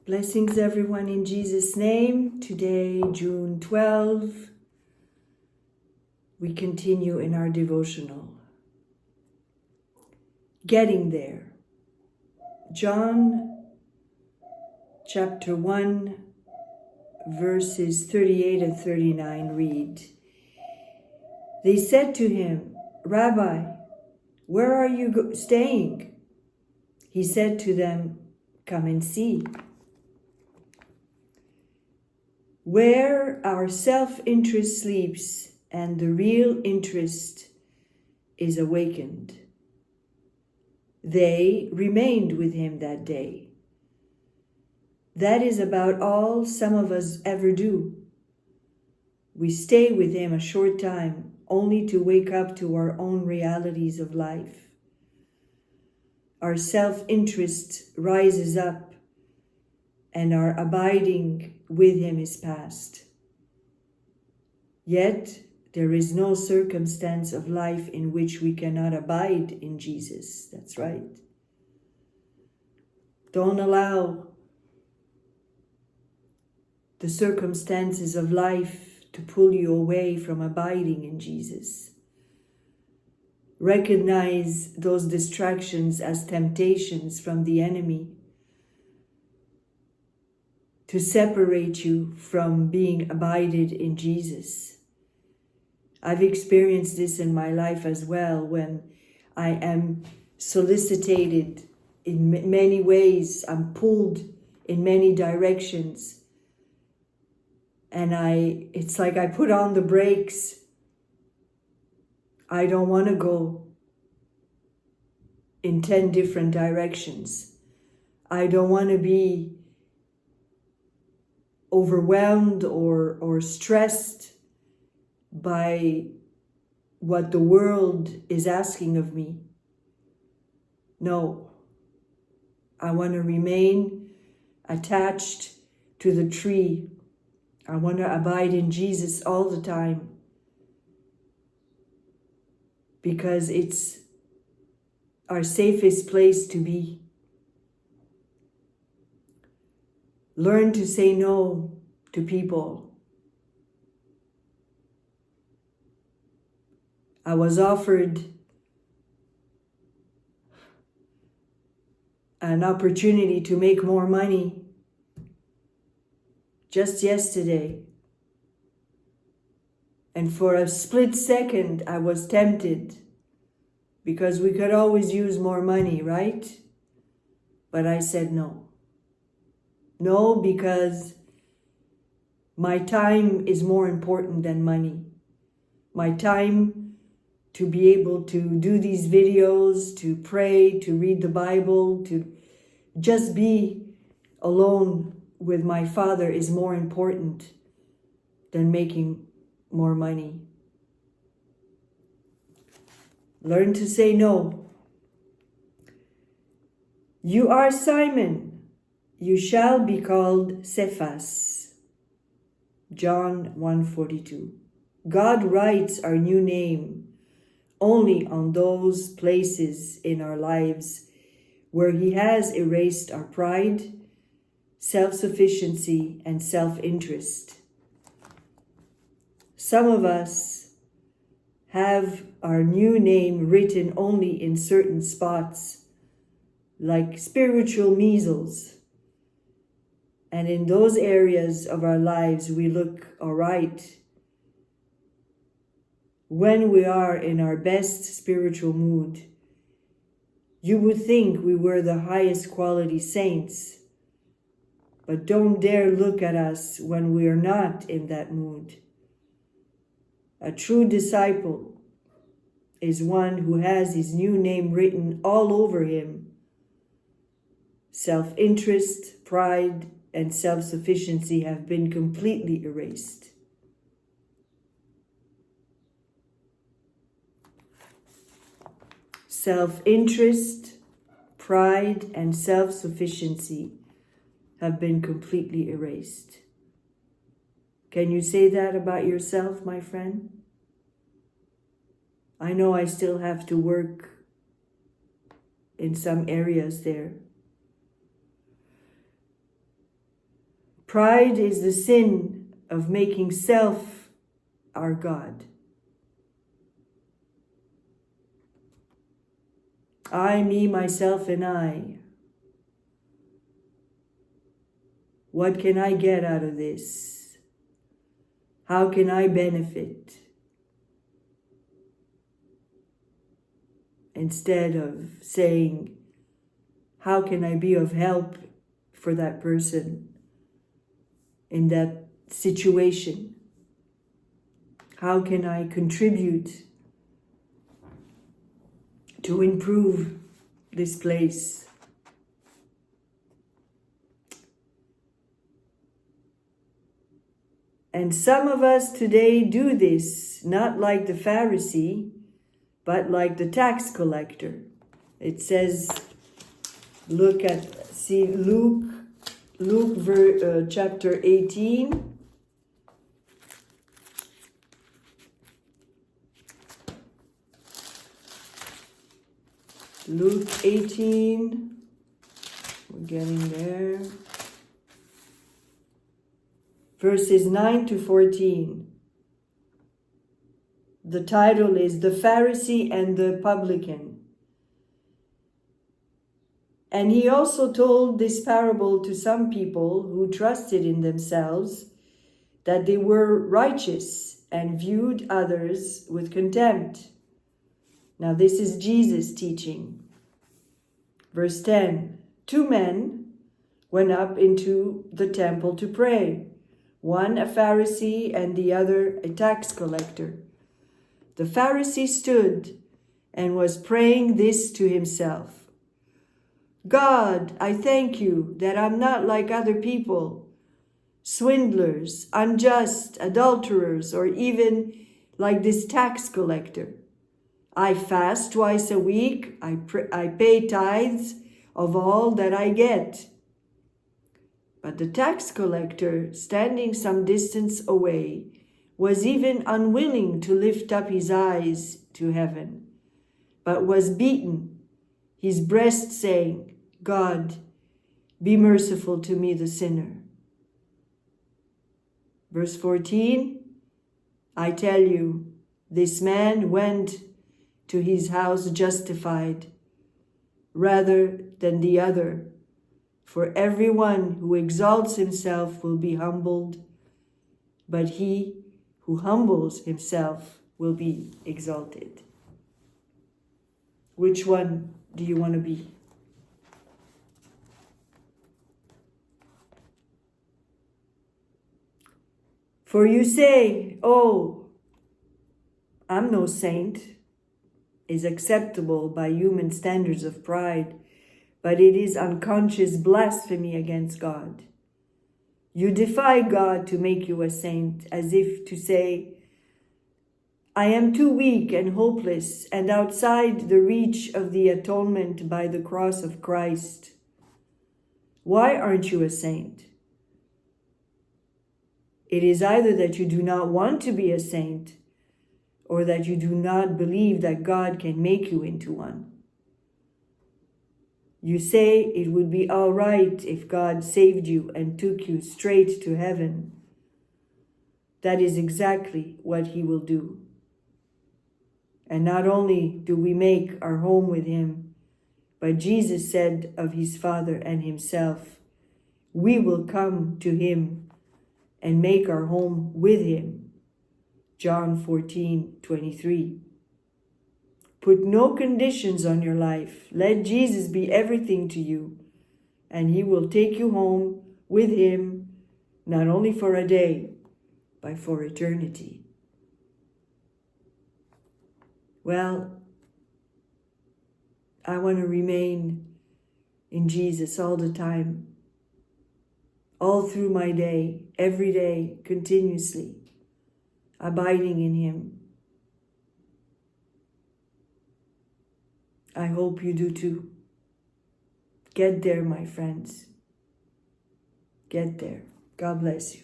Blessings, everyone, in Jesus' name. Today, June 12, we continue in our devotional. Getting there. John chapter 1, verses 38 and 39 read, They said to him, Rabbi, where are you staying? He said to them, Come and see. Where our self-interest sleeps and the real interest is awakened. They remained with him that day. That is about all some of us ever do. We stay with him a short time, only to wake up to our own realities of life. Our self-interest rises up, and our abiding with him is past. Yet there is no circumstance of life in which we cannot abide in Jesus. That's right. Don't allow the circumstances of life to pull you away from abiding in Jesus. Recognize those distractions as temptations from the enemy to separate you from being abided in Jesus. I've experienced this in my life as well, when I am solicited in many ways, I'm pulled in many directions, and it's like I put on the brakes. I don't want to go in 10 different directions. I don't want to be overwhelmed or stressed by what the world is asking of me. No, I want to remain attached to the tree. I want to abide in Jesus all the time, because it's our safest place to be. Learn to say no to people. I was offered an opportunity to make more money just yesterday. And for a split second, I was tempted, because we could always use more money, right? But I said no. No, because my time is more important than money. My time to be able to do these videos, to pray, to read the Bible, to just be alone with my Father is more important than making more money. Learn to say no. You are Simon. You shall be called Cephas. John 1:42. God writes our new name only on those places in our lives where he has erased our pride, self-sufficiency, and self-interest. Some of us have our new name written only in certain spots, like spiritual measles. And in those areas of our lives, we look all right. When we are in our best spiritual mood, you would think we were the highest quality saints. But don't dare look at us when we are not in that mood. A true disciple is one who has his new name written all over him. Self-interest, pride, and self-sufficiency have been completely erased. Self-interest, pride, and self-sufficiency have been completely erased. Can you say that about yourself, my friend? I know I still have to work in some areas there. Pride is the sin of making self our God. I, me, myself, and I. What can I get out of this? How can I benefit? Instead of saying, how can I be of help for that person in that situation? How can I contribute to improve this place? And some of us today do this, not like the Pharisee, but like the tax collector. It says, Luke chapter 18. Luke 18, we're getting there. Verses 9 to 14. The title is The Pharisee and the Publican. And he also told this parable to some people who trusted in themselves that they were righteous and viewed others with contempt. Now this is Jesus teaching. Verse 10. 2 men went up into the temple to pray, one a Pharisee and the other a tax collector. The Pharisee stood and was praying this to himself. God, I thank you that I'm not like other people, swindlers, unjust, adulterers, or even like this tax collector. I fast twice a week. I pay tithes of all that I get. But the tax collector, standing some distance away, was even unwilling to lift up his eyes to heaven, but was beating his breast, saying, God, be merciful to me, the sinner. Verse 14, I tell you, this man went to his house justified rather than the other. For everyone who exalts himself will be humbled, but he who humbles himself will be exalted. Which one do you want to be? For you say, oh, I'm no saint, is acceptable by human standards of pride, but it is unconscious blasphemy against God. You defy God to make you a saint, as if to say, I am too weak and hopeless and outside the reach of the atonement by the cross of Christ. Why aren't you a saint? It is either that you do not want to be a saint, or that you do not believe that God can make you into one. You say it would be all right if God saved you and took you straight to heaven. That is exactly what he will do. And not only do we make our home with him, but Jesus said of his Father and himself, we will come to him and make our home with him. John 14:23. Put no conditions on your life. Let Jesus be everything to you, and he will take you home with him, not only for a day, but for eternity. Well, I want to remain in Jesus all the time, all through my day, every day, continuously, abiding in him. I hope you do too. Get there, my friends. Get there. God bless you.